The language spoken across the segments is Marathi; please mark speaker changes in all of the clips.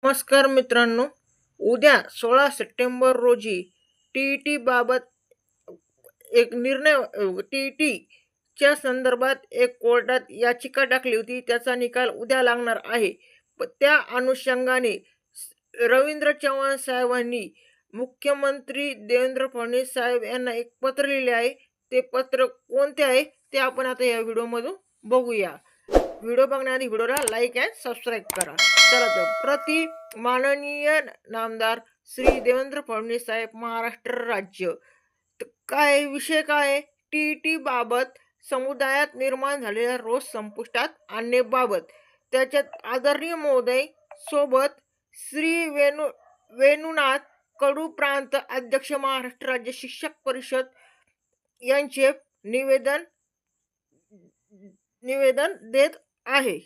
Speaker 1: नमस्कार मित्रांनो. उद्या 16 सप्टेंबर रोजी टी बाबत एक निर्णय च्या संदर्भात एक कोर्टात याचिका टाकली होती. त्याचा निकाल उद्या लागणार आहे. त्या अनुषंगाने रवींद्र चव्हाण साहेबांनी मुख्यमंत्री देवेंद्र फडणवीस साहेब यांना एक पत्र लिहिले आहे. ते पत्र कोणते आहे ते आपण आता या व्हिडिओमधून बघूया. व्हिडिओ बघण्याआधी व्हिडिओला लाईक अँड सबस्क्राईब करा. चला तर माननीय नामदार श्री देवेंद्र फडणवीस साहेब, महाराष्ट्र राज्य. काय विषय काय? टी बाबत समुदायात निर्माण झालेला रोष संपुष्टात आणण्याबाबत त्याच्यात आदरणीय महोदय सोबत श्री वेणुनाथ कडू, प्रांत अध्यक्ष, महाराष्ट्र राज्य शिक्षक परिषद यांचे निवेदन देत आहे.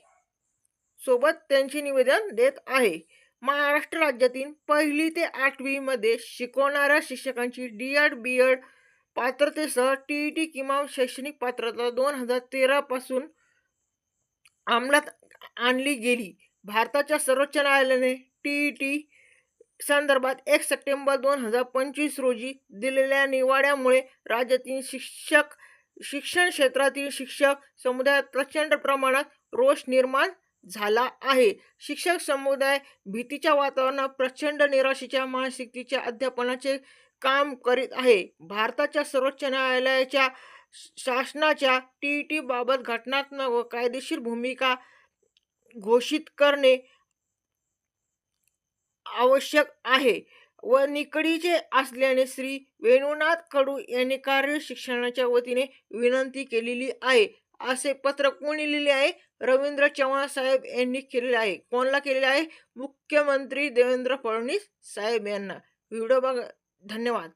Speaker 1: त्यांचे निवेदन देत आहे. महाराष्ट्र राज्यातील 1ली ते 8वी मध्ये शिकवणाऱ्या शिक्षकांची डी.एड. बी.एड. पात्रतेसह टी किमान शैक्षणिक पात्रता 2013 पासून अंमलात आणली गेली. भारताच्या सर्वोच्च न्यायालयाने टी संदर्भात 1 सप्टेंबर 2025 रोजी दिलेल्या निवाड्यामुळे राज्यातील शिक्षण क्षेत्रातील शिक्षक समुदायात प्रचंड प्रमाणात रोष निर्माण झाला आहे. शिक्षक समुदाय भीतीच्या वातावरणात प्रचंड निराशेच्या मानसिकतेच्या अध्यापनाचे काम करीत आहे. भारताच्या सर्वोच्च न्यायालयाच्या शासनाच्या टी बाबत घटनात्मक व कायदेशीर भूमिका घोषित करणे आवश्यक आहे व निकडीचे असल्याने श्री वेणुनाथ कडू यांनी कार्य शिक्षणाच्या वतीने विनंती केलेली आहे. असे पत्र कोणी लिहिले आहे? रवींद्र चव्हाण साहेब यांनी केलेले आहे. कोणाला केलेले आहे? मुख्यमंत्री देवेंद्र फडणवीस साहेब यांना. व्हिडिओ बघा. धन्यवाद.